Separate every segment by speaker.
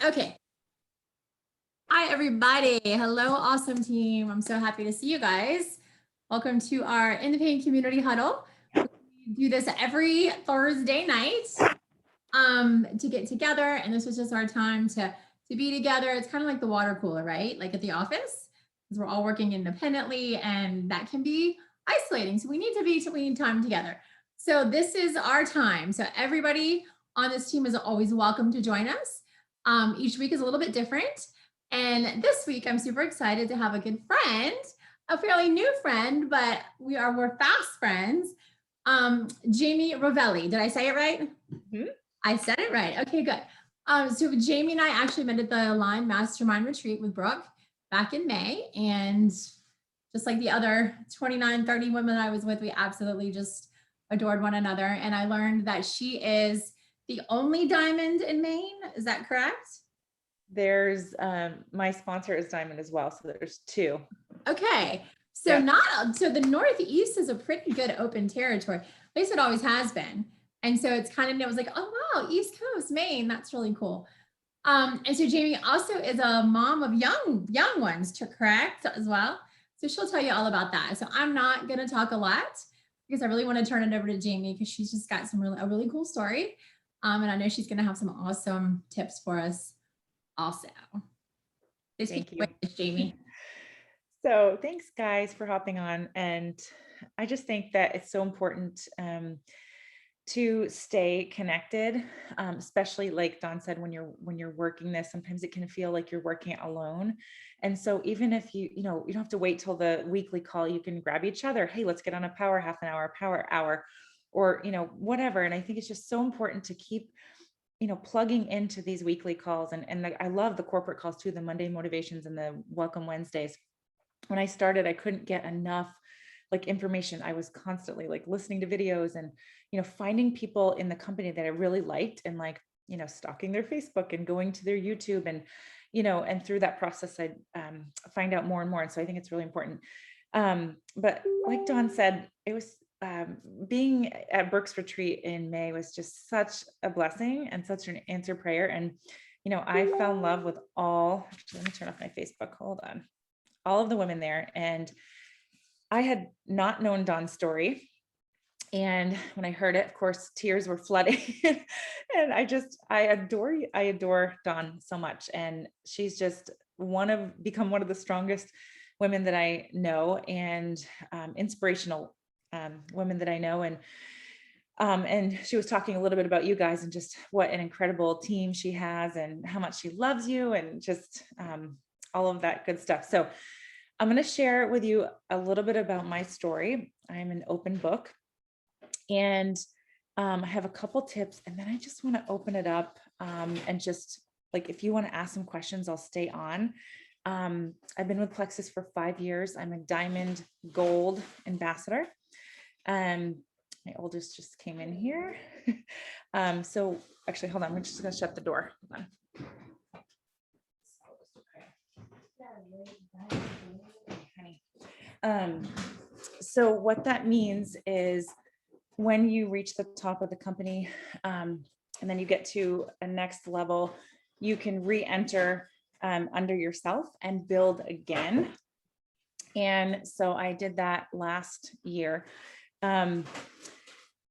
Speaker 1: Okay. Hi, everybody. Hello, awesome team. I'm so happy to see you guys. Welcome to our Independent Community Huddle. We do this every Thursday night to get together, and this was just our time to be together. It's kind of like the water cooler, right? Like at the office, because we're all working independently, and that can be isolating. So we need time together. So this is our time. So everybody on this team is always welcome to join us. Each week is a little bit different. And this week, I'm super excited to have a good friend, a fairly new friend, but we're fast friends. Jamie Ravelli. Did I say it right? Mm-hmm. I said it right. Okay, good. So Jamie and I actually met at the Align Mastermind Retreat with Brooke back in May. And just like the other 29, 30 women I was with, we absolutely just adored one another. And I learned that she is the only diamond in Maine. Is that correct?
Speaker 2: There's my sponsor is Diamond as well, so there's two.
Speaker 1: Okay, so so the Northeast is a pretty good open territory. At least it always has been, and so it's kind of, it was like, oh wow, East Coast, Maine, that's really cool. And so Jamie also is a mom of young ones, correct, as well. So she'll tell you all about that. So I'm not going to talk a lot because I really want to turn it over to Jamie because she's just got a really cool story, and I know she's going to have some awesome tips for us. Also,
Speaker 2: thank you,
Speaker 1: Jamie.
Speaker 2: So thanks guys for hopping on. And I just think that it's so important to stay connected, especially like Dawn said, when you're working this, sometimes it can feel like you're working alone. And so even if you don't have to wait till the weekly call, you can grab each other. Hey, let's get on a power half an hour, power hour, or whatever. And I think it's just so important to keep plugging into these weekly calls. And I love the corporate calls too, the Monday motivations and the welcome Wednesdays. When I started, I couldn't get enough information. I was constantly listening to videos and, finding people in the company that I really liked and stalking their Facebook and going to their YouTube and, and through that process, I'd find out more and more. And so I think it's really important. But like Dawn said, it was, being at Brooke's retreat in May was just such a blessing and such an answered prayer. And, I fell in love with actually, let me turn off my Facebook. Hold on. All of the women there. And I had not known Dawn's story. And when I heard it, of course, tears were flooding. And I adore Dawn so much. And she's just become one of the strongest women that I know, and inspirational women that I know. And she was talking a little bit about you guys and just what an incredible team she has and how much she loves you and just all of that good stuff. So I'm going to share with you a little bit about my story. I'm an open book, and I have a couple tips, and then I just want to open it up and just if you want to ask some questions, I'll stay on. I've been with Plexus for 5 years. I'm a Diamond Gold ambassador. My oldest just came in here. So actually, hold on. We're just going to shut the door. Hold on. So what that means is when you reach the top of the company, and then you get to a next level, you can re-enter under yourself and build again. And so I did that last year.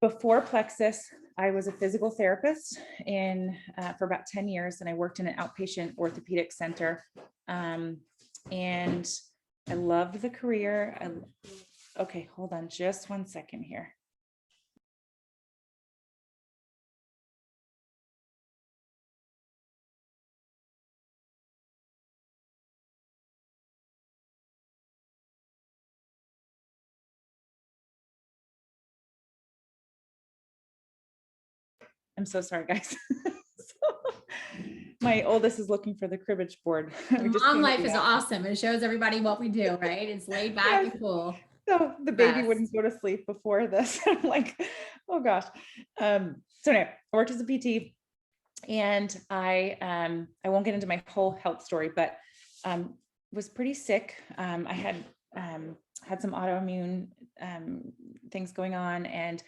Speaker 2: Before Plexus, I was a physical therapist for about 10 years, and I worked in an outpatient orthopedic center. And I loved the career. Okay, hold on just one second here. I'm so sorry, guys. My oldest is looking for the cribbage board.
Speaker 1: Mom life is awesome. It shows everybody what we do, right? It's laid back and cool.
Speaker 2: So the baby wouldn't go to sleep before this. I'm like, oh gosh. So anyway, I worked as a PT, and I won't get into my whole health story, but was pretty sick. I had some autoimmune things going on, and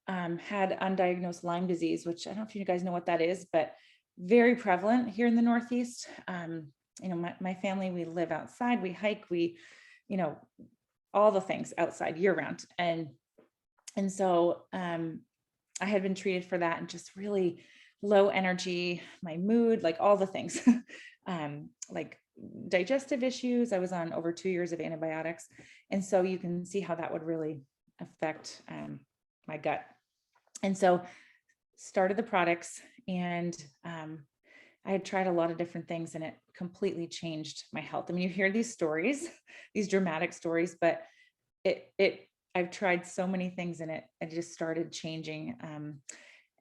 Speaker 2: had undiagnosed Lyme disease, which I don't know if you guys know what that is, but very prevalent here in the Northeast. My family, we live outside, we hike, you know, all the things outside year round. And so I had been treated for that and just really low energy, my mood, like all the things, like digestive issues. I was on over 2 years of antibiotics. And so you can see how that would really affect my gut. And so started the products, and I had tried a lot of different things, and it completely changed my health. I mean, you hear these stories, these dramatic stories, but I've tried so many things, and it just started changing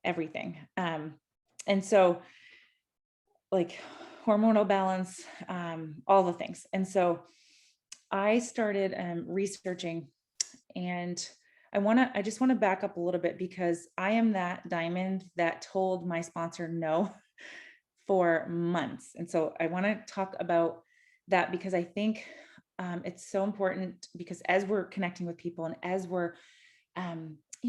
Speaker 2: everything. And so like hormonal balance, all the things. And so I started researching, and I just want to back up a little bit, because I am that diamond that told my sponsor no for months. And so I want to talk about that, because I think it's so important, because as we're connecting with people, and as we're,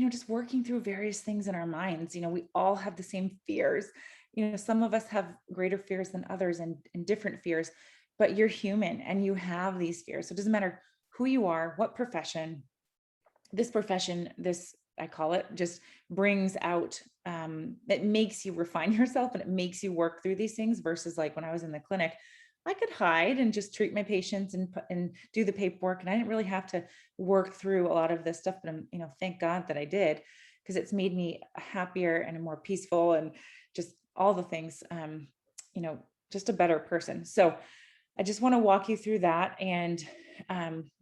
Speaker 2: just working through various things in our minds, we all have the same fears. Some of us have greater fears than others, and different fears, but you're human and you have these fears. So it doesn't matter who you are, what profession, this, I call it, just brings out, it makes you refine yourself, and it makes you work through these things, versus like when I was in the clinic, I could hide and just treat my patients and do the paperwork. And I didn't really have to work through a lot of this stuff, but I'm, thank God that I did, because it's made me happier and more peaceful, and just all the things, just a better person. So I just want to walk you through that and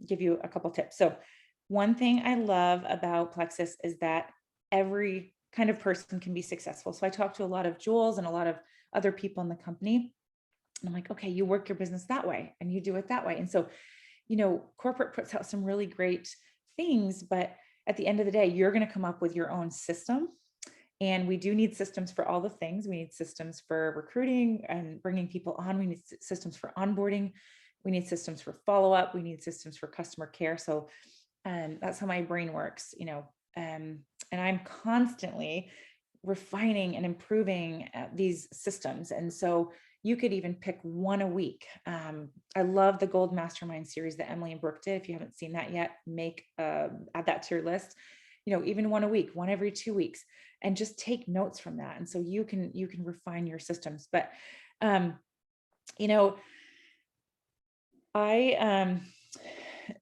Speaker 2: give you a couple tips. So one thing I love about Plexus is that every kind of person can be successful. So I talk to a lot of Jules and a lot of other people in the company, and I'm like, okay, you work your business that way and you do it that way. And so, corporate puts out some really great things, but at the end of the day, you're going to come up with your own system. And we do need systems for all the things. We need systems for recruiting and bringing people on. We need systems for onboarding. We need systems for follow-up. We need systems for customer care. So that's how my brain works, and I'm constantly refining and improving these systems. And so you could even pick one a week. I love the Gold Mastermind series that Emily and Brooke did. If you haven't seen that yet, add that to your list. Even one a week, one every 2 weeks, and just take notes from that. And so you can refine your systems. But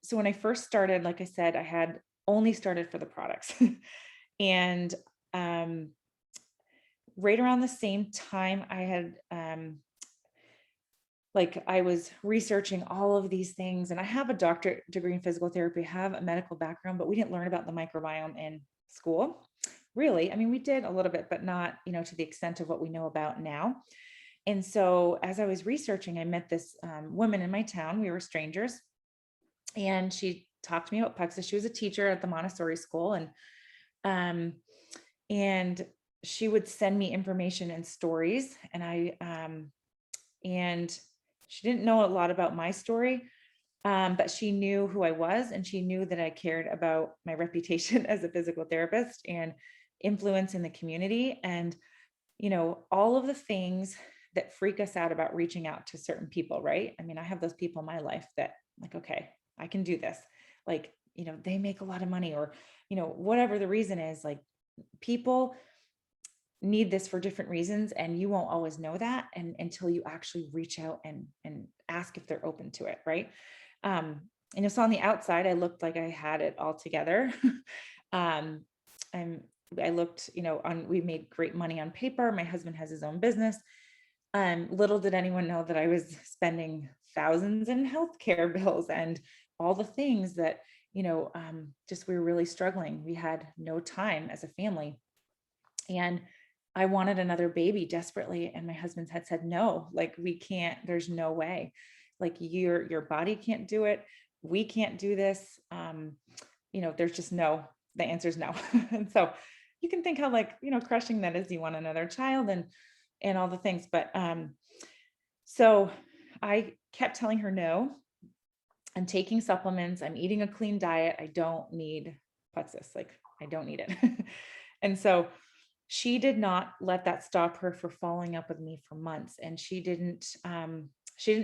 Speaker 2: so when I first started, like I said, I had only started for the products. And right around the same time, I had I was researching all of these things, and I have a doctorate degree in physical therapy, I have a medical background, but we didn't learn about the microbiome in school. Really, I mean, we did a little bit, but not, to the extent of what we know about now. And so as I was researching, I met this woman in my town. We were strangers, and she talked to me about Plexus. She was a teacher at the Montessori school, and she would send me information and stories, and she didn't know a lot about my story, but she knew who I was, and she knew that I cared about my reputation as a physical therapist and influence in the community, and all of the things that freak us out about reaching out to certain people, right? I mean, I have those people in my life that like, okay, I can do this. Like, they make a lot of money, or, whatever the reason is, like, people need this for different reasons, and you won't always know that until you actually reach out and ask if they're open to it, right? So on the outside, I looked like I had it all together. And I looked, we made great money on paper. My husband has his own business. Little did anyone know that I was spending thousands in healthcare bills and all the things that, just we were really struggling. We had no time as a family, and I wanted another baby desperately. And my husband had said, no, like, we can't, there's no way, like, your body can't do it. We can't do this. There's just no, the answer is no. And so you can think how, like, crushing that is. You want another child and all the things. But so I kept telling her no. I'm taking supplements. I'm eating a clean diet. I don't need Plexus. Like, I don't need it. And so she did not let that stop her for following up with me for months. And she didn't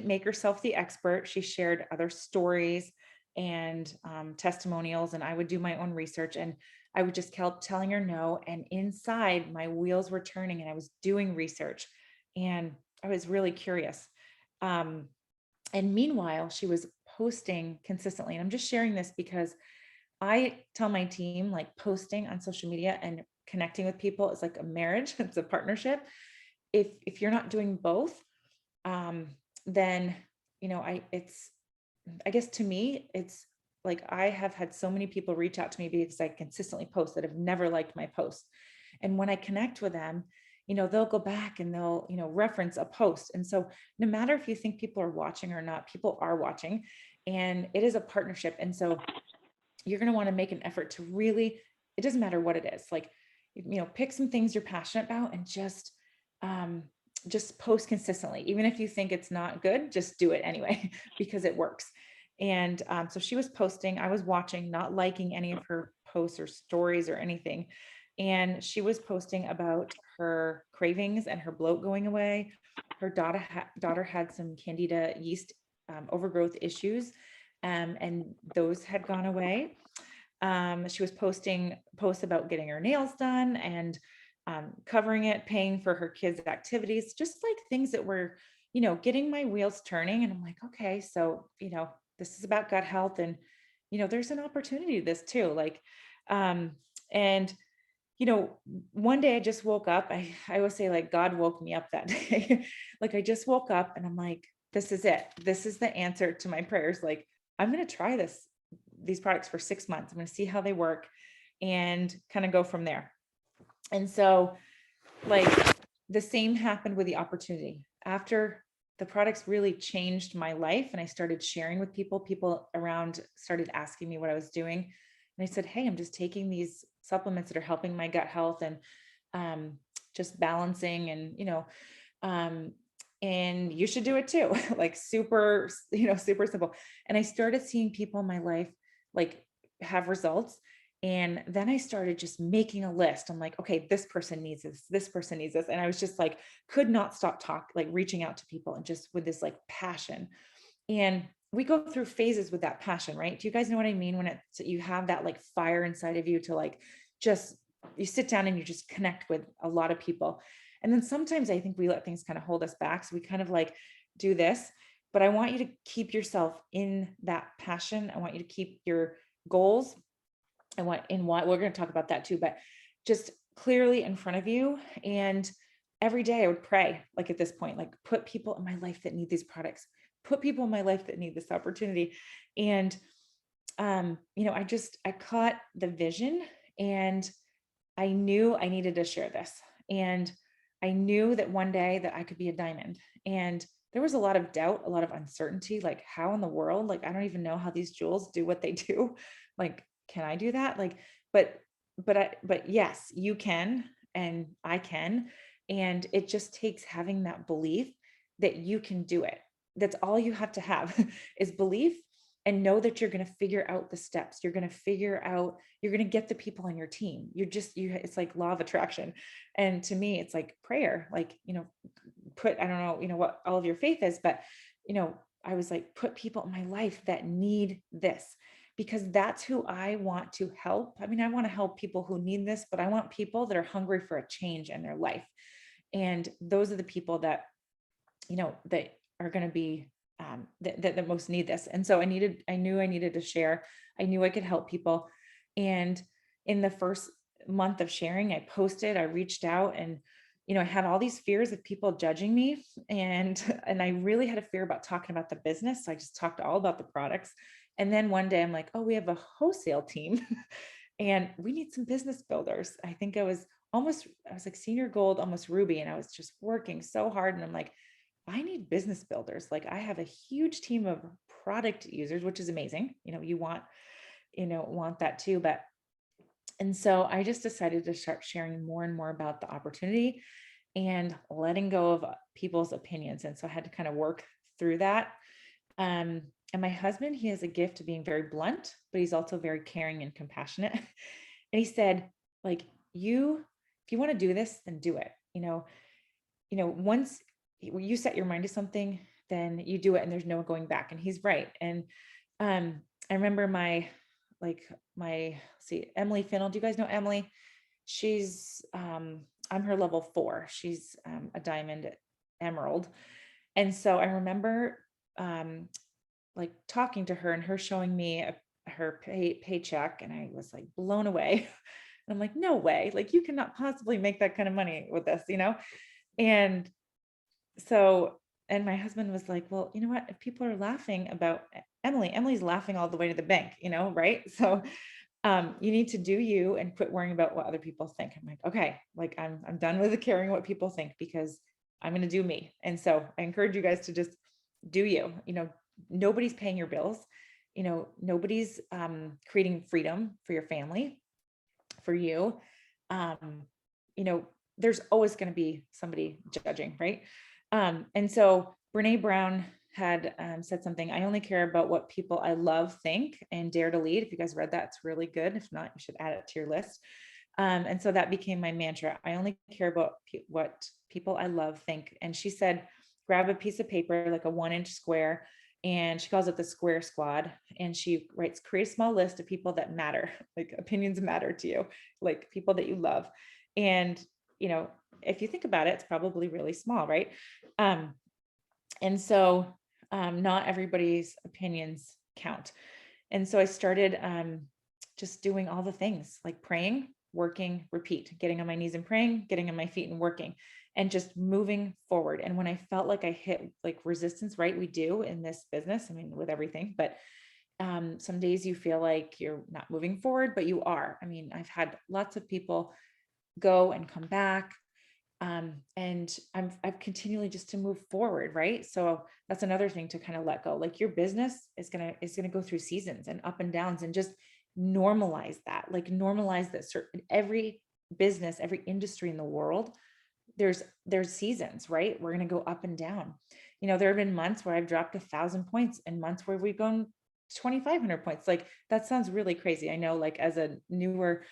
Speaker 2: make herself the expert. She shared other stories and testimonials, and I would do my own research, and I would just keep telling her no. And inside, my wheels were turning, and I was doing research, and I was really curious. Um, and meanwhile, she was posting consistently. And I'm just sharing this because I tell my team, like, posting on social media and connecting with people is like a marriage. It's a partnership. If you're not doing both, um, then, I guess to me, it's like, I have had so many people reach out to me because I consistently post that have never liked my posts. And when I connect with them, they'll go back and they'll, reference a post. And so no matter if you think people are watching or not, people are watching, and it is a partnership. And so you're going to want to make an effort to really, it doesn't matter what it is, like, pick some things you're passionate about, and um, just post consistently. Even if you think it's not good, just do it anyway, because it works. And so she was posting, I was watching, not liking any of her posts or stories or anything. And she was posting about her cravings and her bloat going away. Her daughter had some candida yeast overgrowth issues, and those had gone away. She was posting posts about getting her nails done, and covering it, paying for her kids' activities, just like things that were, getting my wheels turning. And I'm like, okay, so, this is about gut health, and, there's an opportunity to this too. Like, um, and, one day I just woke up. I always say, like, God woke me up that day. Like, I just woke up and I'm like, this is it. This is the answer to my prayers. Like, I'm going to try these products for 6 months. I'm going to see how they work and kind of go from there. And so, like, the same happened with the opportunity. After the products really changed my life and I started sharing with people around started asking me what I was doing. And I said, hey, I'm just taking these supplements that are helping my gut health, and just balancing, and, um, and you should do it too. Like, super, super simple. And I started seeing people in my life, like, have results. And then I started just making a list. I'm like, okay, this person needs this person needs this. And I was just like, could not stop like reaching out to people, and just with this like passion. And we go through phases with that passion, right? Do you guys know what I mean? When you have that like fire inside of you to like, just, you sit down and you just connect with a lot of people. And then sometimes I think we let things kind of hold us back. So we kind of like do this, but I want you to keep yourself in that passion. I want you to keep your goals. What we're going to talk about that too, but just clearly in front of you. And every day I would pray, like, at this point, like, put people in my life that need these products, put people in my life that need this opportunity. And, I caught the vision, and I knew I needed to share this. And I knew that one day that I could be a diamond. And there was a lot of doubt, a lot of uncertainty, like, how in the world, like, I don't even know how these jewels do what they do. Like, can I do that? Like, but yes, you can, and I can. And it just takes having that belief that you can do it. That's all you have to have is belief, and know that you're going to figure out the steps. You're going to get the people on your team. It's like law of attraction. And to me, it's like prayer, like, I don't know, what all of your faith is, but, I was like, put people in my life that need this, because that's who I want to help. I mean, I want to help people who need this, but I want people that are hungry for a change in their life. And those are the people that, that are going to be, that most need this. And so I knew I needed to share. I knew I could help people. And in the first month of sharing, I posted, I reached out, and, I had all these fears of people judging me. And, and I really had a fear about talking about the business. So I just talked all about the products. And then one day I'm like, oh, we have a wholesale team and we need some business builders. I was like senior gold, almost ruby. And I was just working so hard. And I'm like, I need business builders. Like, I have a huge team of product users, which is amazing. You want that too. And so I just decided to start sharing more and more about the opportunity and letting go of people's opinions. And so I had to kind of work through that. And my husband, he has a gift of being very blunt, but he's also very caring and compassionate. And he said, like, you if you want to do this, then do it. Once you set your mind to something, then you do it and there's no going back. And he's right. And I remember Emily Finnell. Do you guys know Emily? She's I'm her level 4. She's a diamond emerald. And so I remember like talking to her and her showing me her paycheck, and I was like blown away. And I'm like, no way, like you cannot possibly make that kind of money with this, And so, and my husband was like, well, you know what, if people are laughing about Emily's laughing all the way to the bank, right? So you need to do you and quit worrying about what other people think. I'm like, okay, like I'm done with the caring what people think, because I'm going to do me. And so I encourage you guys to just do you. Nobody's paying your bills. Nobody's creating freedom for your family, for you. There's always going to be somebody judging, right? And so Brene Brown had said something: I only care about what people I love think, and Dare to Lead. If you guys read that, it's really good. If not, you should add it to your list. And so that became my mantra. I only care about what people I love think. And she said, grab a piece of paper, like a 1-inch square, and she calls it the square squad. And she writes, create a small list of people that matter, like opinions matter to you, like people that you love. And, if you think about it, it's probably really small, right? And so not everybody's opinions count. And so I started just doing all the things, like praying, working, repeat, getting on my knees and praying, getting on my feet and working, and just moving forward. And when I felt like I hit like resistance, right? We do in this business, I mean, with everything, but some days you feel like you're not moving forward, but you are. I mean, I've had lots of people go and come back. And I've continually just to move forward. Right. So that's another thing to kind of let go. Like your business is going to go through seasons and up and downs, and just normalize that, certain, every business, every industry in the world, there's seasons, right? We're going to go up and down. There have been months where I've dropped 1,000 points and months where we've gone 2,500 points. Like that sounds really crazy. I know, like as a newer,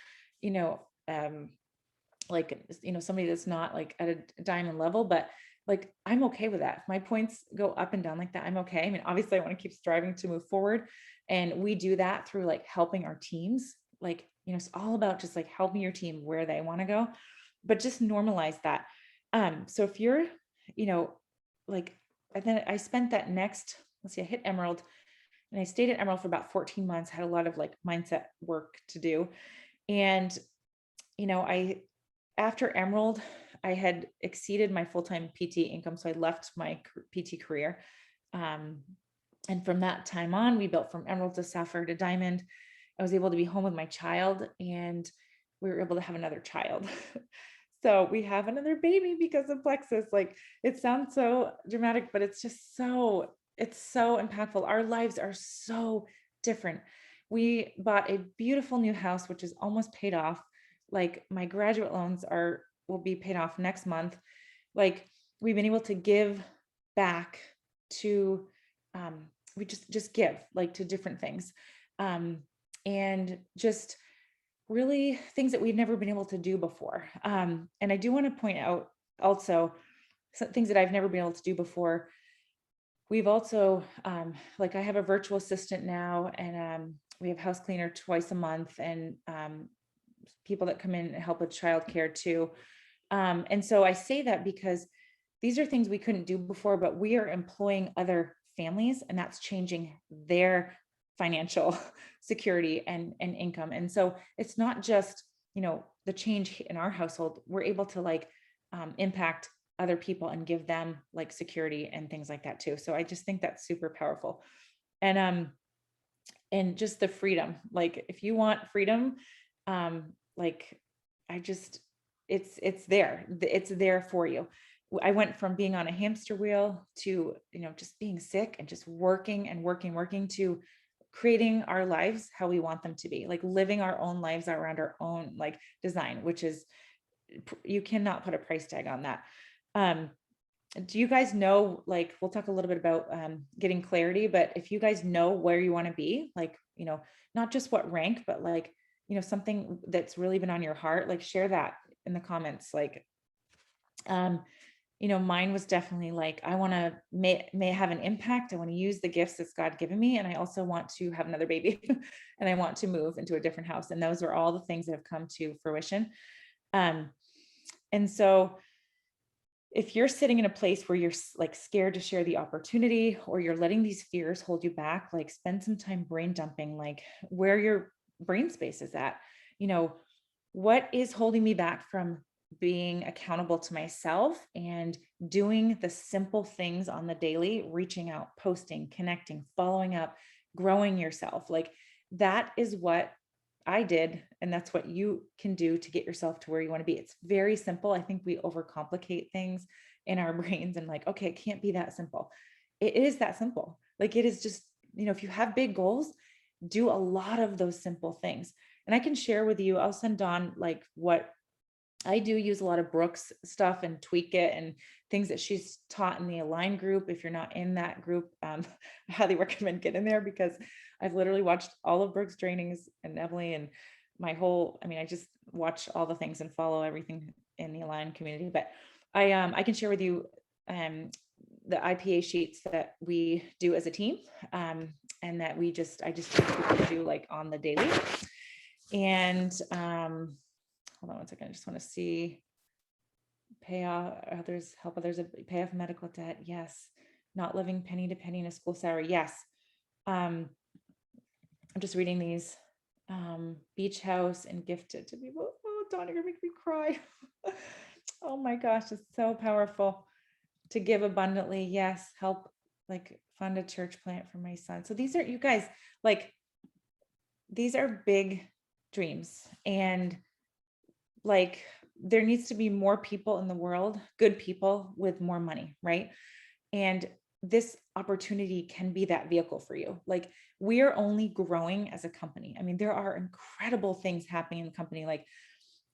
Speaker 2: somebody that's not like at a diamond level, but like, I'm okay with that. If my points go up and down like that, I'm okay. I mean, obviously I want to keep striving to move forward. And we do that through like helping our teams. Like, it's all about just like helping your team where they want to go, but just normalize that. So if you're, like, and then I spent that next, let's see, I hit Emerald, and I stayed at Emerald for about 14 months, had a lot of like mindset work to do. And, after Emerald, I had exceeded my full-time PT income. So I left my PT career. And from that time on, we built from Emerald to Sapphire to Diamond. I was able to be home with my child, and we were able to have another child. So we have another baby because of Plexus. Like, it sounds so dramatic, but it's so impactful. Our lives are so different. We bought a beautiful new house, which is almost paid off. Like my graduate loans will be paid off next month. Like, we've been able to give back to, we just give like to different things. And just really things that we've never been able to do before. And I do want to point out also some things that I've never been able to do before. We've also, like I have a virtual assistant now, and we have house cleaner twice a month, and people that come in and help with childcare too. And so I say that because these are things we couldn't do before, but we are employing other families, and that's changing their financial security and income. And so it's not just, the change in our household, we're able to like impact other people and give them like security and things like that too. So I just think that's super powerful. And just the freedom, like if you want freedom, like it's there for you. I went from being on a hamster wheel to, just being sick and just working to creating our lives how we want them to be, like living our own lives around our own like design, which is, you cannot put a price tag on that. Do you guys know, like, we'll talk a little bit about getting clarity, but if you guys know where you want to be, like, not just what rank, but like, something that's really been on your heart, like share that. in the comments, like, you know, mine was definitely like, I want to may have an impact. I want to use the gifts that God given me. And I also want to have another baby and I want to move into a different house. And those are all the things that have come to fruition. And so if you're sitting in a place where you're like scared to share the opportunity, or you're letting these fears hold you back, like spend some time brain dumping, like where your brain space is at, you know, what is holding me back from being accountable to myself and doing the simple things on the daily, reaching out, posting, connecting, following up, growing yourself. Like that is what I did. And that's what you can do to get yourself to where you want to be. It's very simple. I think we overcomplicate things in our brains and like, okay, it can't be that simple. It is that simple. Like it is just, you know, if you have big goals, do a lot of those simple things. And I can share with you, I'll send Dawn like what I do use a lot of Brooke's stuff and tweak it and things that she's taught in the Align group. If you're not in that group, I highly recommend get in there because I've literally watched all of Brooke's trainings and Emily and my whole, I mean, I just watch all the things and follow everything in the Align community. But I can share with you the IPA sheets that we do as a team, and that I just teach people to do like on the daily. And hold on one second. I just want to see pay off others, help others, pay off medical debt. Yes. Not living penny to penny in a school salary. Yes. I'm just reading these. Beach house and gifted to people. Oh, Dawn, you're gonna make me cry. Oh my gosh, it's so powerful. To give abundantly. Yes. Help like fund a church plant for my son. So these are, you guys, like, these are big dreams. And like there needs to be more people in the world, good people with more money, right? And this opportunity can be that vehicle for you. Like we are only growing as a company. I mean, there are incredible things happening in the company. Like,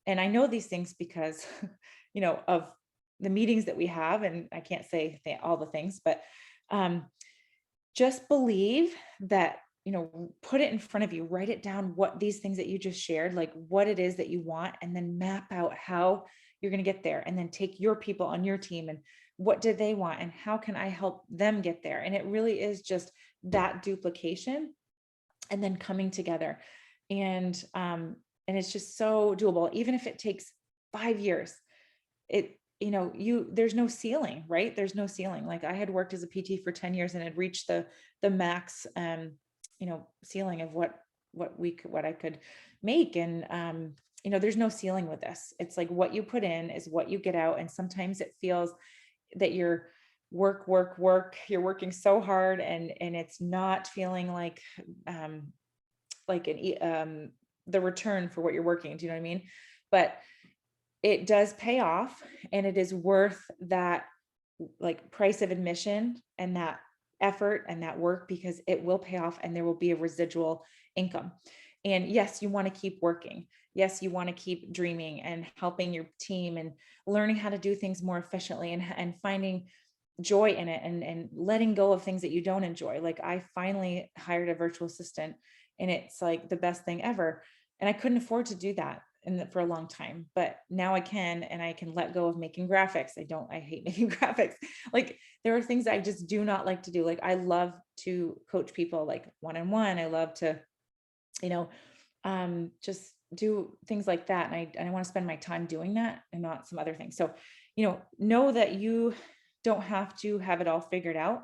Speaker 2: and I know these things because, you know, of the meetings that we have, and I can't say all the things, but just believe that, you know, put it in front of you, write it down, what these things that you just shared, like what it is that you want, and then map out how you're going to get there. And then take your people on your team and what do they want and how can I help them get there? And it really is just that duplication and then coming together. And it's just so doable, even if it takes 5 years. You know, there's no ceiling, right? There's no ceiling. Like I had worked as a PT for 10 years and had reached the max, you know, ceiling of what I could make. And, you know, there's no ceiling with this. It's like what you put in is what you get out. And sometimes it feels that you're work, you're working so hard and it's not feeling like the return for what you're working. Do you know what I mean? But it does pay off, and it is worth that like price of admission and that effort and that work, because it will pay off and there will be a residual income. And yes, you want to keep working. Yes, you want to keep dreaming and helping your team and learning how to do things more efficiently and finding joy in it and letting go of things that you don't enjoy. Like I finally hired a virtual assistant and it's like the best thing ever. And I couldn't afford to do that for a long time, but now I can, and I can let go of making graphics. I hate making graphics. Like there are things I just do not like to do. Like I love to coach people like one-on-one. I love to, you know, just do things like that. And I want to spend my time doing that and not some other things. So, you know that you don't have to have it all figured out.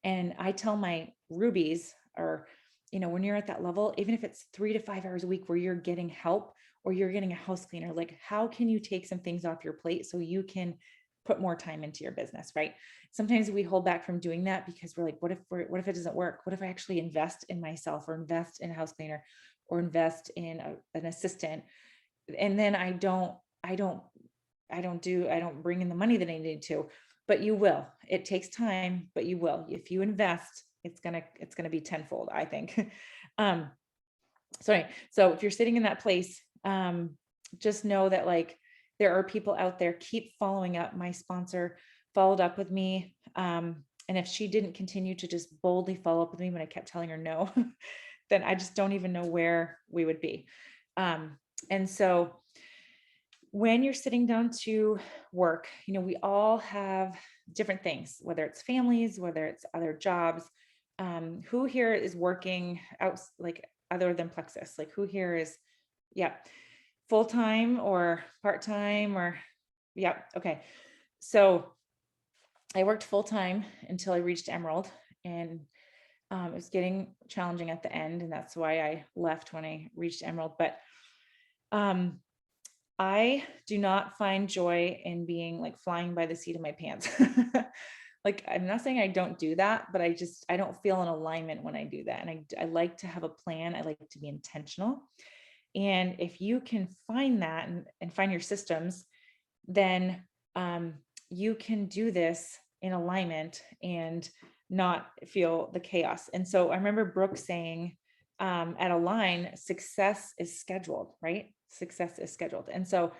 Speaker 2: And I tell my rubies, or, you know, when you're at that level, even if it's 3 to 5 hours a week where you're getting help or you're getting a house cleaner, like how can you take some things off your plate so you can put more time into your business, right? Sometimes we hold back from doing that because we're like, what if it doesn't work? What if I actually invest in myself or invest in a house cleaner or invest in an assistant? And then I don't bring in the money that I need to, but you will. It takes time, but you will. If you invest, it's going to be tenfold, I think. So if you're sitting in that place, just know that like there are people out there. Keep following up. My sponsor followed up with me. And if she didn't continue to just boldly follow up with me when I kept telling her no, then I just don't even know where we would be. And so when you're sitting down to work, we all have different things, whether it's families, whether it's other jobs. Who here is working out, like other than Plexus? Like who here is, yeah, full-time or part-time or, yeah, okay. So I worked full-time until I reached Emerald, and it was getting challenging at the end. And that's why I left when I reached Emerald. But I do not find joy in being like flying by the seat of my pants. Like, I'm not saying I don't do that, but I don't feel in alignment when I do that. And I like to have a plan. I like to be intentional. And if you can find that and find your systems, then you can do this in alignment and not feel the chaos. And so I remember Brooke saying at Align, success is scheduled, right? Success is scheduled. And so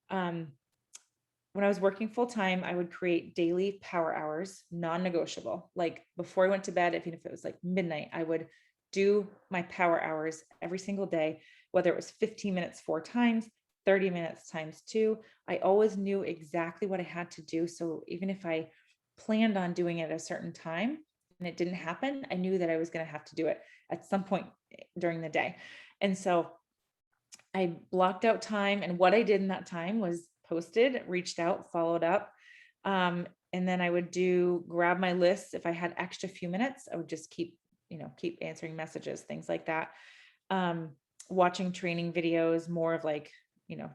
Speaker 2: when I was working full time, I would create daily power hours, non-negotiable. Like before I went to bed, even if it was like midnight, I would do my power hours every single day, whether it was 15 minutes 4 times, 30 minutes times 2. I always knew exactly what I had to do. So even if I planned on doing it at a certain time and it didn't happen, I knew that I was going to have to do it at some point during the day. And so I blocked out time, and what I did in that time was posted, reached out, followed up. And then I would grab my list. If I had extra few minutes, I would just keep answering messages, things like that. Watching training videos, more of like,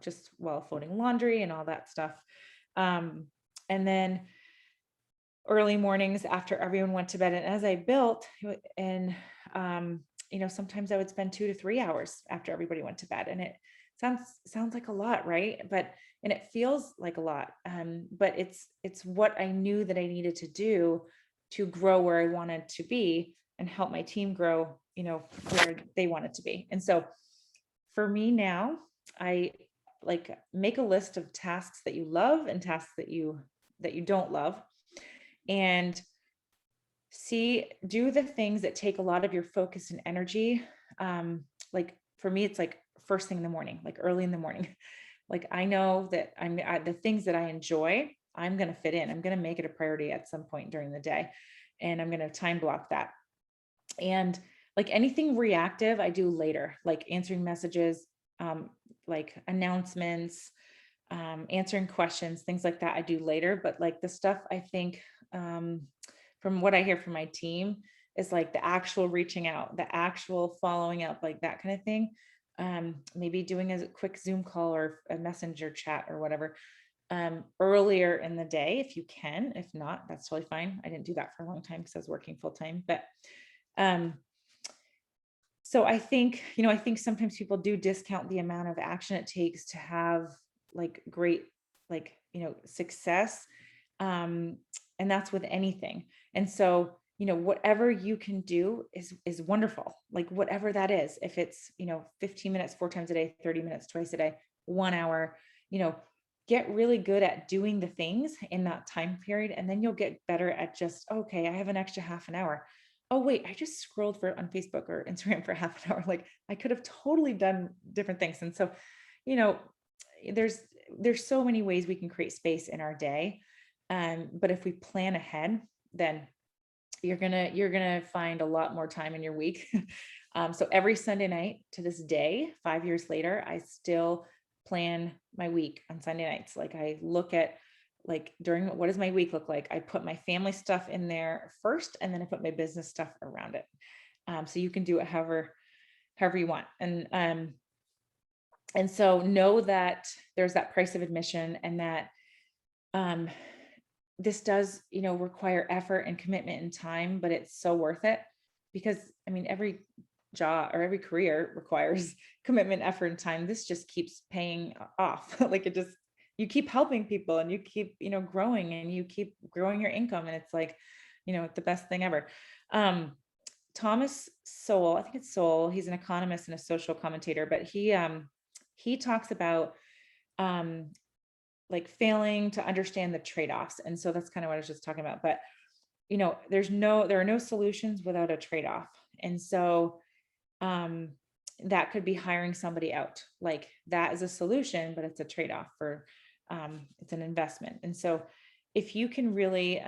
Speaker 2: just while folding laundry and all that stuff. And then early mornings after everyone went to bed. And as I built, and sometimes I would spend 2 to 3 hours after everybody went to bed. And it sounds like a lot, right? And it feels like a lot. But it's what I knew that I needed to do to grow where I wanted to be and help my team grow, where they wanted to be. And so for me now, I like make a list of tasks that you love and tasks that you don't love, and do the things that take a lot of your focus and energy. Like for me, it's like first thing in the morning, like early in the morning. Like I know that the things that I enjoy, I'm going to fit in. I'm going to make it a priority at some point during the day, and I'm going to time block that. And like anything reactive, I do later, like answering messages, like announcements, answering questions, things like that I do later. But like the stuff I think, from what I hear from my team, is like the actual reaching out, the actual following up, like that kind of thing. Maybe doing a quick Zoom call or a messenger chat or whatever, earlier in the day, if you can. If not, that's totally fine. I didn't do that for a long time because I was working full time. But so I think sometimes people do discount the amount of action it takes to have like great, like, success. And that's with anything. And so, whatever you can do is wonderful. Like whatever that is, if it's, 15 minutes 4 times a day, 30 minutes twice a day, 1 hour, get really good at doing the things in that time period. And then you'll get better at just, okay, I have an extra half an hour. Oh, wait, I just scrolled on Facebook or Instagram for half an hour. Like I could have totally done different things. And so, there's so many ways we can create space in our day. But if we plan ahead, then you're gonna find a lot more time in your week. So every Sunday night to this day, 5 years later, I still plan my week on Sunday nights. Like I look at what does my week look like? I put my family stuff in there first, and then I put my business stuff around it. So you can do it however you want. And so know that there's that price of admission, and that this does, require effort and commitment and time, but it's so worth it, because every job or every career requires commitment, effort, and time. This just keeps paying off. Like you keep helping people, and you keep, growing, and you keep growing your income. And it's like, the best thing ever. Thomas Sowell, I think it's Sowell. He's an economist and a social commentator, but he talks about, like failing to understand the trade-offs. And so that's kind of what I was just talking about. But, there are no solutions without a trade-off. And so, that could be hiring somebody out. Like that is a solution, but it's a trade-off for, it's an investment. And so if you can really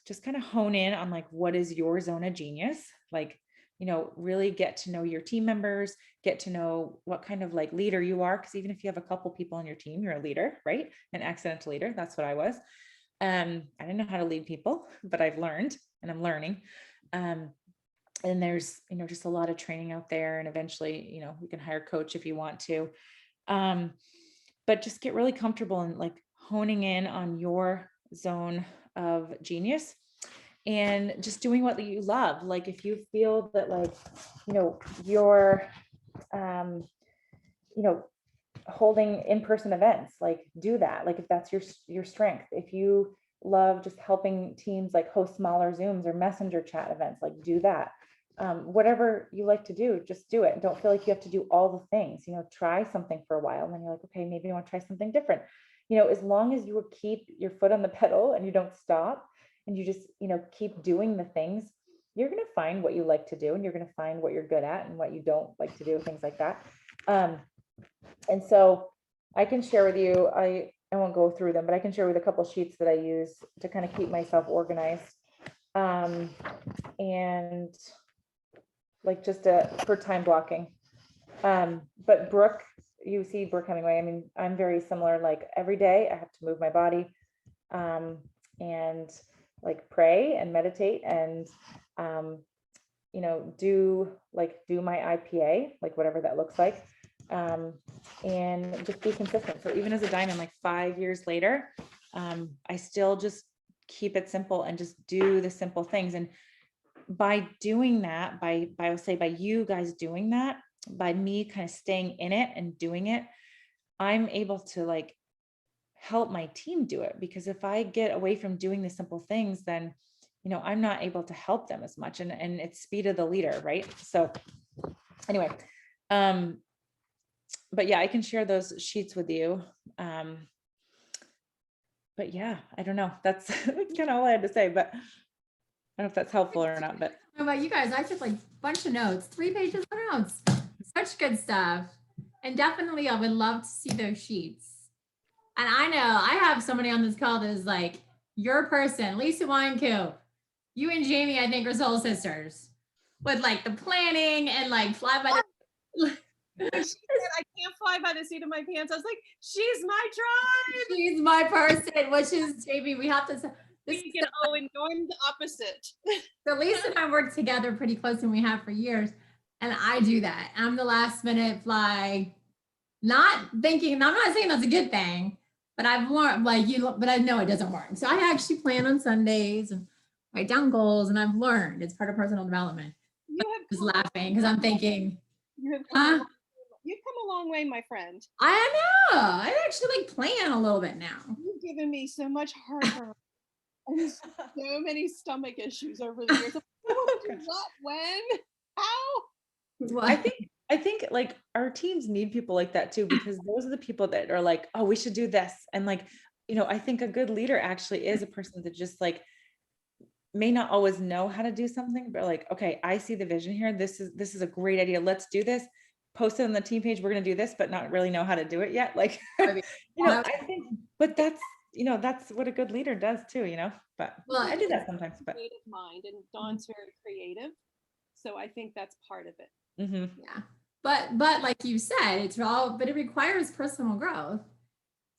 Speaker 2: just kind of hone in on like, what is your zone of genius? Like, really get to know your team members, get to know what kind of like leader you are. Cause even if you have a couple people on your team, you're a leader, right? An excellent leader. That's what I was. I didn't know how to lead people, but I've learned and I'm learning. And there's, just a lot of training out there, and eventually, you can hire a coach if you want to. But just get really comfortable and like honing in on your zone of genius and just doing what you love. Like if you feel that like, you're, holding in-person events, like do that. Like if that's your strength, if you love just helping teams like host smaller Zooms or messenger chat events, like do that. Whatever you like to do, just do it. Don't feel like you have to do all the things, try something for a while and then you're like, okay, maybe I want to try something different. As long as you will keep your foot on the pedal and you don't stop and you just, keep doing the things, you're going to find what you like to do and you're going to find what you're good at and what you don't like to do, things like that. And so I can share with you, I won't go through them, but I can share with a couple sheets that I use to kind of keep myself organized. And like just for time blocking. But Brooke, you see Brooke Hemingway, I mean, I'm very similar. Like every day I have to move my body, and like pray and meditate and, do my IPA, like whatever that looks like. And just be consistent. So even as a diamond, like 5 years later, I still just keep it simple and just do the simple things. And by doing that, by you guys doing that, by me kind of staying in it and doing it, I'm able to like help my team do it. Because if I get away from doing the simple things, then, I'm not able to help them as much. And it's speed of the leader, right? So anyway, but yeah, I can share those sheets with you. But yeah, I don't know. That's kind of all I had to say, but I don't know if that's helpful or not, but.
Speaker 1: How about you guys? I took like a bunch of notes, 3 pages of notes, such good stuff. And definitely I would love to see those sheets. And I know I have somebody on this call that is like your person, Lisa Weinkoop. You and Jamie, I think, are soul sisters with like the planning and like fly by the.
Speaker 3: When she said I can't fly by the seat of my pants, I was like, she's my tribe.
Speaker 1: She's my person, which is Jamie. We have to.
Speaker 3: We can and I'm the opposite.
Speaker 1: So Lisa and I work together pretty close, and we have for years. And I do that. I'm the last minute fly, not thinking. I'm not saying that's a good thing, but I've learned but I know it doesn't work. So I actually plan on Sundays and write down goals, and I've learned it's part of personal development. I was laughing because I'm thinking,
Speaker 3: you've come a long way, my friend.
Speaker 1: I know. I actually like plan a little bit now.
Speaker 3: You've given me so much heartburn and so many stomach issues over the years. What? When? How?
Speaker 1: Well,
Speaker 2: I think like our teams need people like that too, because those are the people that are like, oh, we should do this. And like, I think a good leader actually is a person that just like may not always know how to do something, but like, okay, I see the vision here. This is a great idea. Let's do this. Post it on the team page. We're going to do this, but not really know how to do it yet. Like, I think, but that's what a good leader does too, but well, I do that sometimes, but
Speaker 3: creative mind, and Dawn's very creative. So I think that's part of it.
Speaker 1: Mm-hmm. Yeah. But like you said, but it requires personal growth.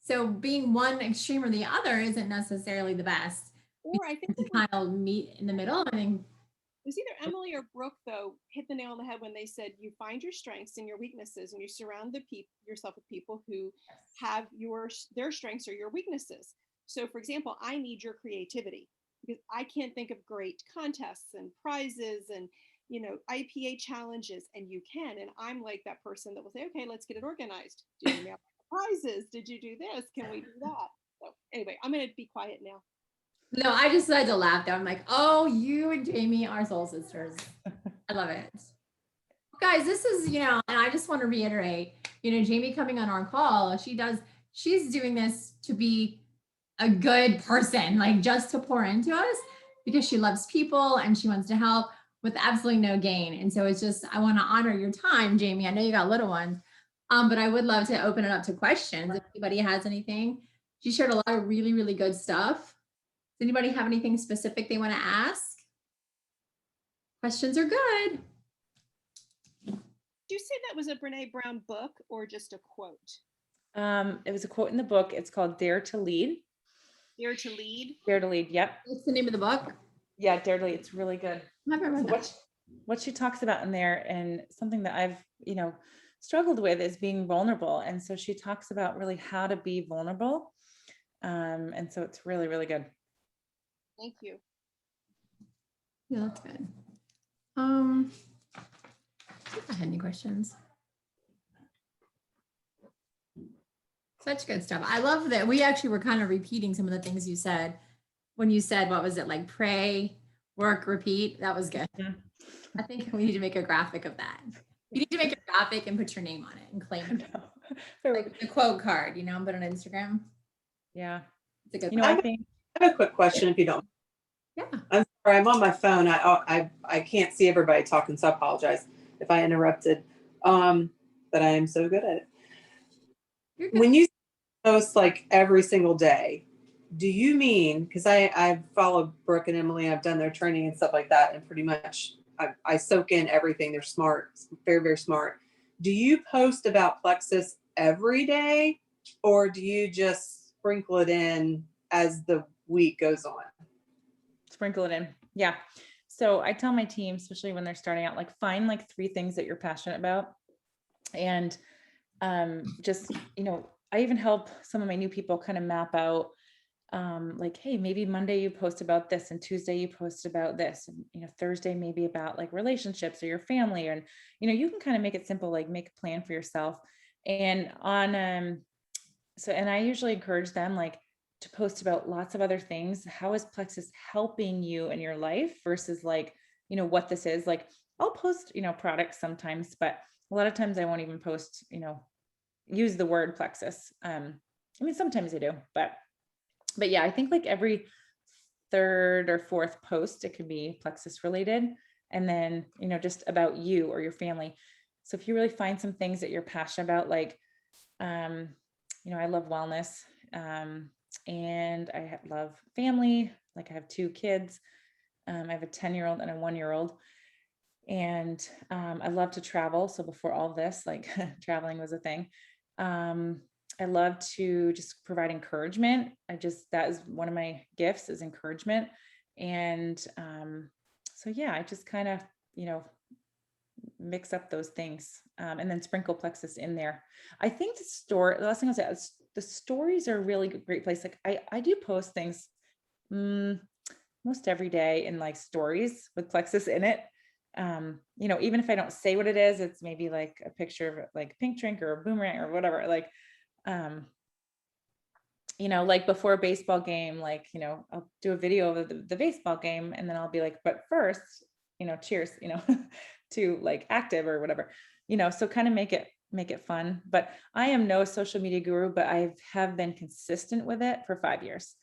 Speaker 1: So being one extreme or the other isn't necessarily the best.
Speaker 3: Or I think
Speaker 1: to kind of meet in the middle. I think
Speaker 3: it was either Emily or Brooke, though, hit the nail on the head when they said you find your strengths and your weaknesses, and you surround yourself with people who have their strengths or your weaknesses. So, for example, I need your creativity because I can't think of great contests and prizes and IPA challenges, and you can. And I'm like that person that will say, okay, let's get it organized. Did you mail prizes? Did you do this? Can we do that? So anyway, I'm going to be quiet now.
Speaker 1: No, I just decided to laugh there. I'm like, oh, you and Jamie are soul sisters. I love it. Guys, this is, and I just want to reiterate, Jamie coming on our call, she's doing this to be a good person, like just to pour into us because she loves people and she wants to help. with absolutely no gain. And so it's just, I want to honor your time, Jamie. I know you got little ones, but I would love to open it up to questions if anybody has anything. You shared a lot of really, really good stuff. Does anybody have anything specific they want to ask? Questions are good.
Speaker 3: Did you say that was a Brene Brown book or just a quote?
Speaker 2: It was a quote in the book. It's called Dare to Lead.
Speaker 3: Dare to Lead?
Speaker 2: Dare to Lead, yep.
Speaker 1: What's the name of the book?
Speaker 2: Yeah, Dare to Lead. It's really good.
Speaker 1: I've never read that.
Speaker 2: What she talks about in there, and something that I've, struggled with, is being vulnerable. And so she talks about really how to be vulnerable. And so it's really, really good.
Speaker 3: Thank you.
Speaker 1: Yeah, that's good. I had any questions? Such good stuff. I love that we actually were kind of repeating some of the things you said when you said, what was it, like pray, work, repeat? That was good.
Speaker 2: Mm-hmm.
Speaker 1: I think we need to make a graphic of that. You need to make a graphic and put your name on it and claim it. Like the quote card, put it on Instagram.
Speaker 2: Yeah.
Speaker 1: It's a good
Speaker 2: I think
Speaker 4: I have a quick question if you don't.
Speaker 1: Yeah.
Speaker 4: I'm sorry, I'm on my phone. I can't see everybody talking, so I apologize if I interrupted. But I am so good at it.
Speaker 1: You're good.
Speaker 4: When you post like every single day, do you mean, because I've followed Brooke and Emily, I've done their training and stuff like that, and pretty much I soak in everything. They're smart, very, very smart. Do you post about Plexus every day, or do you just sprinkle it in as the week goes on?
Speaker 2: Sprinkle it in. Yeah. So I tell my team, especially when they're starting out, like find like 3 things that you're passionate about. And just, I even help some of my new people kind of map out like, hey, maybe Monday you post about this, and Tuesday you post about this, and Thursday maybe about like relationships or your family, and you can kind of make it simple, like make a plan for yourself. And on and I usually encourage them like to post about lots of other things. How is Plexus helping you in your life versus like, what this is. Like I'll post, products sometimes, but a lot of times I won't even post, use the word Plexus. Sometimes I do, but yeah, I think like every 3rd or 4th post, it could be Plexus related. And then, just about you or your family. So if you really find some things that you're passionate about, like, I love wellness, and I love family. Like I have 2 kids. I have a 10-year-old and a 1-year-old. And I love to travel. So before all this, like traveling was a thing. I love to just provide encouragement. That is one of my gifts, is encouragement. And so, yeah, I just kind of, mix up those things, and then sprinkle Plexus in there. I think the last thing I'll say is the stories are a really great place. Like I do post things most every day in like stories with Plexus in it. Even if I don't say what it is, it's maybe like a picture of like a pink drink or a boomerang or whatever. Like, like before a baseball game, like, I'll do a video of the baseball game, and then I'll be like, but first, cheers, to like active or whatever, so kind of make it fun. But I am no social media guru, but I have been consistent with it for 5 years.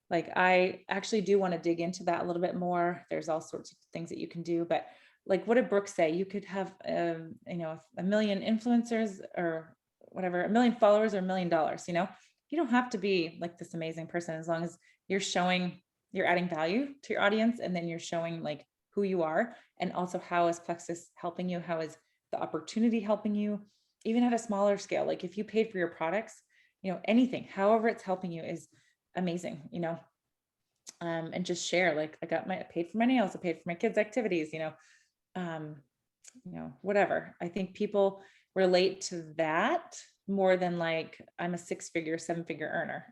Speaker 2: Like I actually do want to dig into that a little bit more. There's all sorts of things that you can do, but like, what did Brooke say? You could have, 1 million influencers or whatever, 1 million followers or $1 million, you don't have to be like this amazing person, as long as you're adding value to your audience. And then you're showing like who you are, and also how is Plexus helping you? How is the opportunity helping you? Even at a smaller scale, like if you paid for your products, anything, however it's helping you is amazing, and just share, like I paid for my nails, I paid for my kids' activities, whatever. I think people relate to that more than like, I'm a 6-figure, 7-figure earner,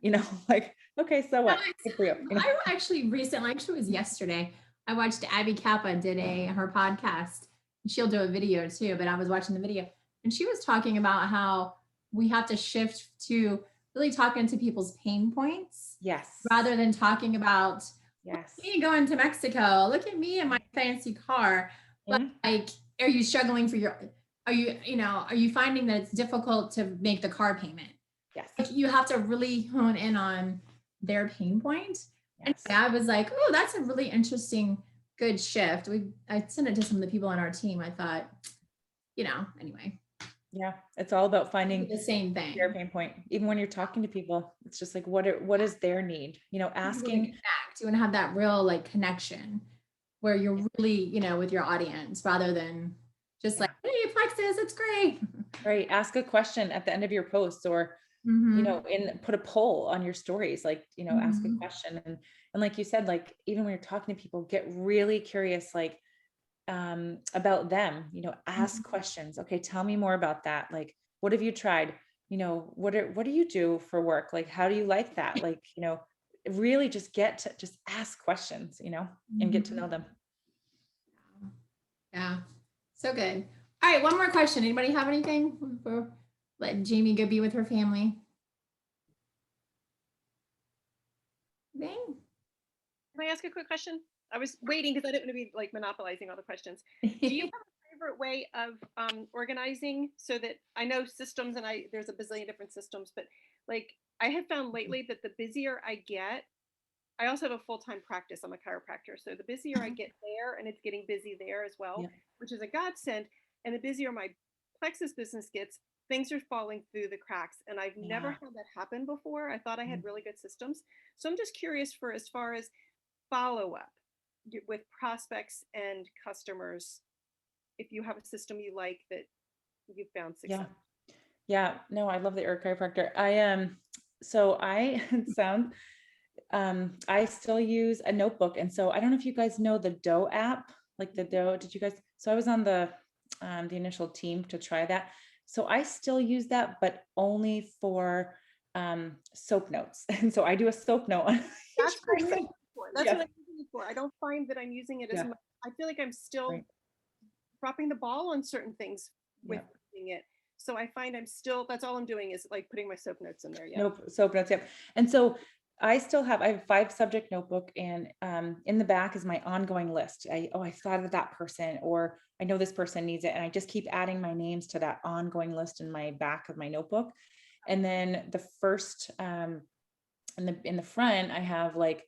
Speaker 2: like, okay, so what? Good for you,
Speaker 1: I actually recently, it was yesterday, I watched Abby Kappa did her podcast. She'll do a video too, but I was watching the video, and she was talking about how we have to shift to really talking to people's pain points.
Speaker 2: Yes.
Speaker 1: Rather than talking about,
Speaker 2: yes,
Speaker 1: me going to Mexico, look at me in my fancy car.
Speaker 2: Mm-hmm.
Speaker 1: Like, are you struggling are you finding that it's difficult to make the car payment?
Speaker 2: Yes.
Speaker 1: Like, you have to really hone in on their pain point.
Speaker 2: Yes.
Speaker 1: And I was like, oh, that's a really interesting good shift. I sent it to some of the people on our team. I thought, anyway,
Speaker 2: Yeah, it's all about
Speaker 1: do
Speaker 2: finding
Speaker 1: the same thing.
Speaker 2: their pain point. Even when you're talking to people, it's just like, what is their need?
Speaker 1: You want to
Speaker 2: Asking.
Speaker 1: connect. You want to have that real like connection where you're really, with your audience rather than just like, hey, Plexus, it's great.
Speaker 2: Right. Ask a question at the end of your posts, or, and put a poll on your stories, like, ask a question. And like you said, like, even when you're talking to people, get really curious, like, about them, ask questions. Okay. Tell me more about that. Like, what have you tried? What do you do for work? Like, how do you like that? Like, really just just ask questions, and get to know them.
Speaker 1: Yeah. So good. All right. One more question. Anybody have anything before let Jamie go be with her family? Anything?
Speaker 3: Can I ask a quick question? I was waiting because I didn't want to be like monopolizing all the questions. Do you have a favorite way of organizing, so that I know systems, and there's a bazillion different systems, but like I have found lately that the busier I get, I also have a full-time practice. I'm a chiropractor. So the busier I get there, and it's getting busy there as well, which is a godsend. And the busier my Plexus business gets, things are falling through the cracks. And I've never had that happen before. I thought I had really good systems. So I'm just curious for as far as follow-up with prospects and customers, if you have a system you like that you've found success.
Speaker 2: Yeah. No, I love the chiropractor. So I sound, I still use a notebook. And so I don't know if you guys know the Doe app, like the Doe, did you guys? So I was on the initial team to try that. So I still use that, but only for soap notes. And so I do a soap note on each person.
Speaker 3: That's what I'm using it for. I don't find that I'm using it as much. I feel like I'm still dropping the ball on certain things with using it. So I find that's all I'm doing is like putting my soap notes in there.
Speaker 2: Nope, soap notes. Yep. And so I have 5 subject notebook, and in the back is my ongoing list. I thought of that person, or I know this person needs it. And I just keep adding my names to that ongoing list in my back of my notebook. And then the first, in the front, I have like,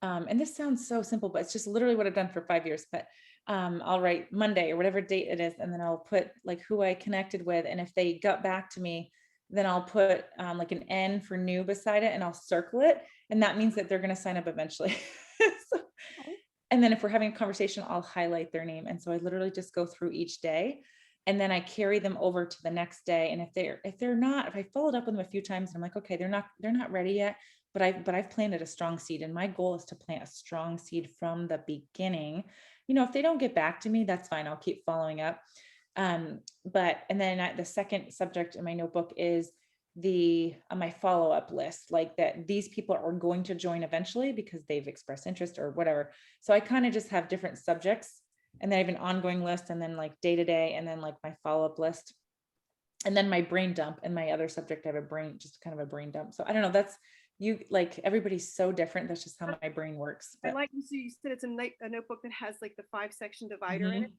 Speaker 2: and this sounds so simple, but it's just literally what I've done for 5 years, but I'll write Monday or whatever date it is. And then I'll put like who I connected with. And if they got back to me, then I'll put like an N for new beside it, and I'll circle it. And that means that they're going to sign up eventually. And then if we're having a conversation, I'll highlight their name. And so I literally just go through each day, and then I carry them over to the next day. And if I followed up with them a few times and I'm like, okay, they're not ready yet, but I've planted a strong seed, and my goal is to plant a strong seed from the beginning. If they don't get back to me, that's fine. I'll keep following up. And then the second subject in my notebook is my follow-up list, like that these people are going to join eventually because they've expressed interest or whatever. So I kind of just have different subjects, and then I have an ongoing list, and then like day to day, and then like my follow-up list, and then my brain dump. And my other subject, I have just kind of a brain dump. So I don't know, that's like everybody's so different. That's just how my brain works.
Speaker 3: But I like you said it's a notebook that has like the 5-section divider in it.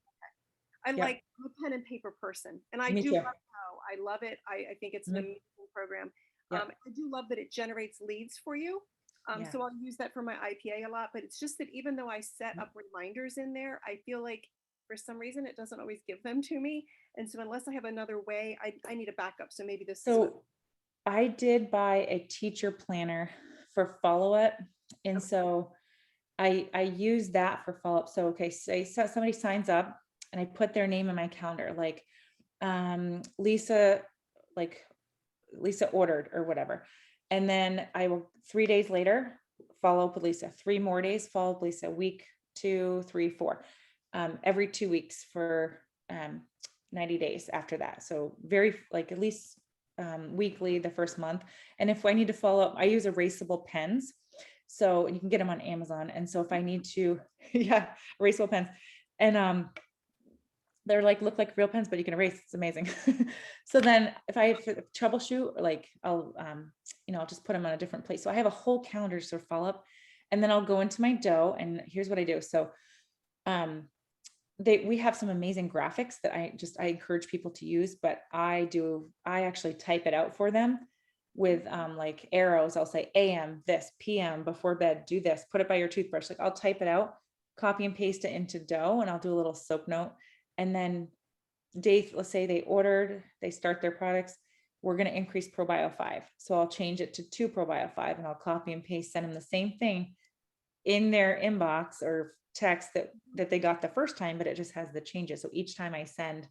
Speaker 3: I'm a pen and paper person, and I do love how I love it. I think it's an amazing program. I do love that it generates leads for you. So I'll use that for my IPA a lot, but it's just that even though I set up reminders in there, I feel like for some reason it doesn't always give them to me. And so unless I have another way, I need a backup. So maybe this is
Speaker 2: I did buy a teacher planner for follow-up. And so I use that for follow-up. So, okay, say somebody signs up, and I put their name in my calendar, like Lisa ordered or whatever. And then I will 3 days later follow up with Lisa, 3 more days, follow up with Lisa, week 2, 3, 4, every 2 weeks for 90 days after that. So very like at least weekly the first month. And if I need to follow up, I use erasable pens. So you can get them on Amazon. And so if I need to, erasable pens, and they're like, look like real pens, but you can erase. It's amazing. So then if I have to troubleshoot, like I'll just put them on a different place. So I have a whole calendar to follow up, and then I'll go into my Doe, and here's what I do. So we have some amazing graphics that I encourage people to use, but I actually type it out for them with like arrows. I'll say AM, this, PM, before bed, do this, put it by your toothbrush. Like I'll type it out copy and paste it into dough, and I'll do a little soap note. And then let's say they start their products, we're going to increase ProBio 5. So I'll change it to 2 ProBio 5, and I'll copy and paste, send them the same thing in their inbox or text that they got the first time, but it just has the changes. So each time I send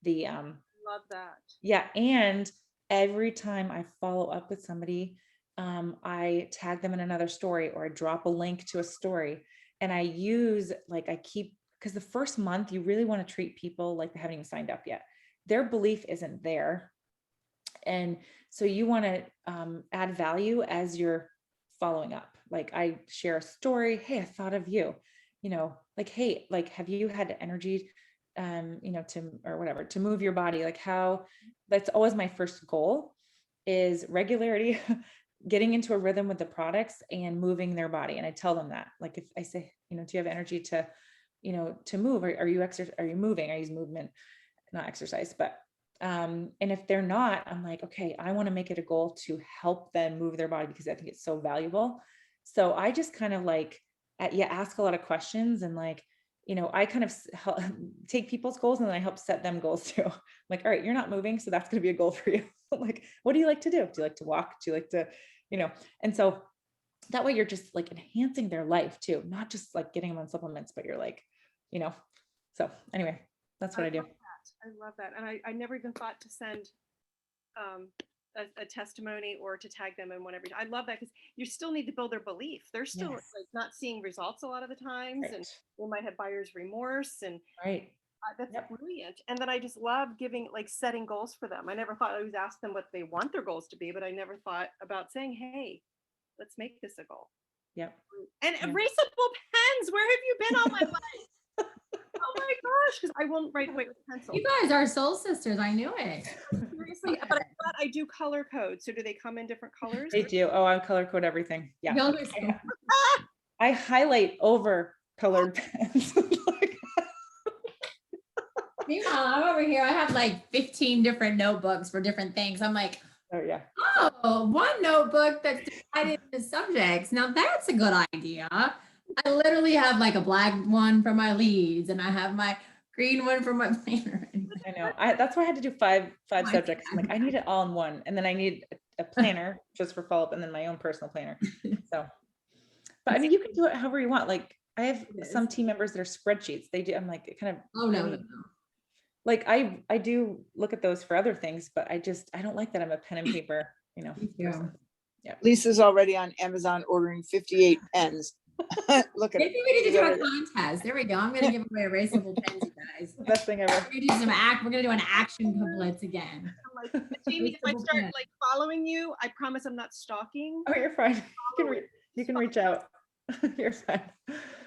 Speaker 2: the,
Speaker 3: Love that.
Speaker 2: yeah. And every time I follow up with somebody, I tag them in another story, or I drop a link to a story, and I use, because the first month you really want to treat people like they haven't even signed up yet. Their belief isn't there. And so you want to add value as you're following up. Like, I share a story. Hey, I thought of you, hey, have you had energy, to move your body? That's always my first goal, is regularity, getting into a rhythm with the products and moving their body. And I tell them that, like, if I say, do you have energy to move? Are you moving? I use movement, not exercise, but and if they're not, I'm like, okay, I want to make it a goal to help them move their body, because I think it's so valuable. So I just kind of ask a lot of questions, and I kind of help take people's goals, and then I help set them goals too. I'm like, all right, you're not moving, so that's going to be a goal for you. Like, what do you like to do? Do you like to walk? Do you like to, and so that way you're just enhancing their life too, not just getting them on supplements, but you're so anyway, that's what I do.
Speaker 3: I love that. And I never even thought to send a testimony or to tag them in whatever. I love that, because you still need to build their belief. They're still not seeing results a lot of the times, and they might have buyer's remorse, and that's brilliant. And then I just love setting goals for them. I never thought, I always ask them what they want their goals to be, but I never thought about saying, hey, let's make this a goal.
Speaker 2: Yep.
Speaker 3: And erasable pens. Where have you been all my life? Oh my gosh, because I won't write with pencil.
Speaker 1: You guys are soul sisters. I knew it.
Speaker 3: Seriously, but I do color code. So do they come in different colors?
Speaker 2: They do. Oh, I color code everything. Yeah.
Speaker 1: Younger
Speaker 2: I highlight over colored pens.
Speaker 1: Meanwhile, I'm over here. I have 15 different notebooks for different things. I'm like,
Speaker 2: oh yeah.
Speaker 1: Oh, one notebook that's divided into subjects. Now that's a good idea. I literally have a black one for my leads, and I have my green one for my planner.
Speaker 2: I know. That's why I had to do five subjects. I'm like, I need it all in one, and then I need a planner just for follow up, and then my own personal planner. So, but I mean, you can do it however you want. I have some team members that are spreadsheets. They do. I'm like, kind of.
Speaker 1: Oh no.
Speaker 2: I do look at those for other things, but I don't like that I'm a pen and paper, person. Yeah.
Speaker 5: Lisa's already on Amazon ordering 58 pens. Look at
Speaker 1: Maybe we need to do a contest. There we go. I'm gonna give away erasable pens, you guys.
Speaker 2: Best thing ever.
Speaker 1: We're gonna do an action couplets again.
Speaker 3: I'm like, Jamie, if I start following you, I promise I'm not stalking.
Speaker 2: Oh, you're fine. You can reach out. You're fine.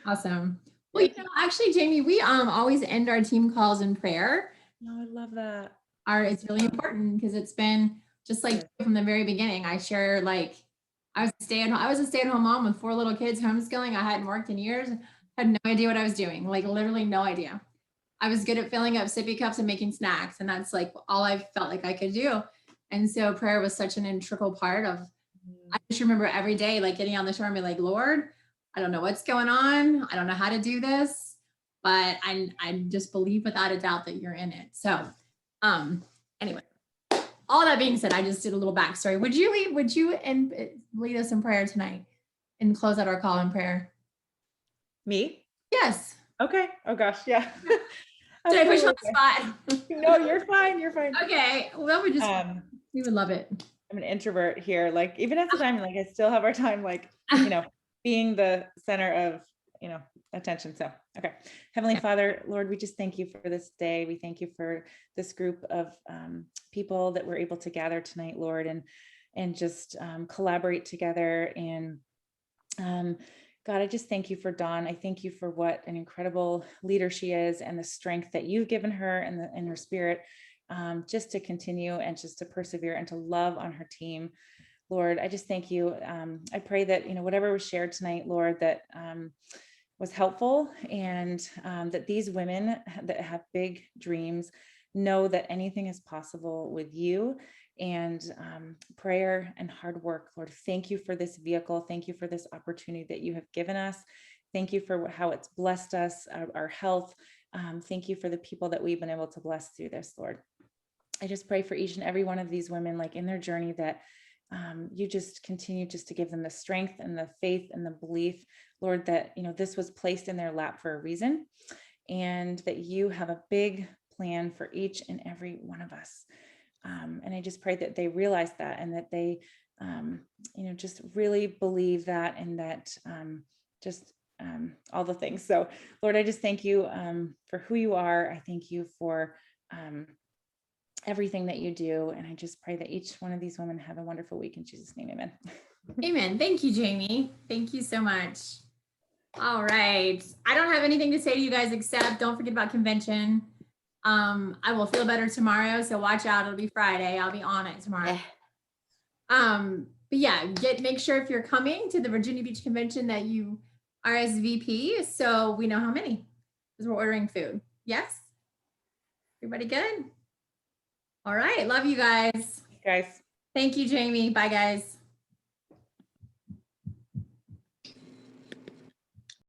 Speaker 1: Awesome. Well, actually, Jamie, we always end our team calls in prayer.
Speaker 2: No, I love that.
Speaker 1: It's really important, because it's been just from the very beginning. I share I was a stay-at-home mom with 4 little kids, homeschooling. I hadn't worked in years, had no idea what I was doing, literally no idea. I was good at filling up sippy cups and making snacks, and that's all I felt like I could do. And so prayer was such an integral part of. I just remember every day getting on the shore and be like, Lord, I don't know what's going on. I don't know how to do this, but I just believe without a doubt that you're in it. So, anyway, all that being said, I just did a little backstory. Would you lead us in prayer tonight and close out our call in prayer?
Speaker 2: Me?
Speaker 1: Yes.
Speaker 2: Okay. Oh gosh. Yeah.
Speaker 1: Did I put you on the spot?
Speaker 2: No, you're fine. You're fine.
Speaker 1: Okay. Well, that would just, we would love it.
Speaker 2: I'm an introvert here. Even at the time, I still have our time, being the center of, attention. So, okay. Heavenly Father, Lord, we just thank you for this day. We thank you for this group of people that we're able to gather tonight, Lord, and just collaborate together. And God, I just thank you for Dawn. I thank you for what an incredible leader she is, and the strength that you've given her and her spirit, just to continue and just to persevere and to love on her team. Lord, I just thank you. I pray that, whatever was shared tonight, Lord, that was helpful, and that these women that have big dreams know that anything is possible with you and prayer and hard work. Lord, thank you for this vehicle. Thank you for this opportunity that you have given us. Thank you for how it's blessed us, our health. Thank you for the people that we've been able to bless through this, Lord. I just pray for each and every one of these women, like in their journey, that you just continue just to give them the strength and the faith and the belief, Lord, that, you know, this was placed in their lap for a reason, and that you have a big plan for each and every one of us. And I just pray that they realize that, and that they, you know, just really believe that, and that all the things. So Lord, I just thank you for who you are. I thank you for everything that you do. And I just pray that each one of these women have a wonderful week in Jesus' name. Amen.
Speaker 1: Amen. Thank you, Jamie. Thank you so much. All right. I don't have anything to say to you guys except don't forget about convention. I will feel better tomorrow, so watch out. It'll be Friday. I'll be on it tomorrow. But yeah, make sure if you're coming to the Virginia Beach Convention that you RSVP, so we know how many, because we're ordering food. Yes? Everybody good? All right. Love you guys.
Speaker 2: Guys.
Speaker 1: Thank you, Jamie. Bye, guys.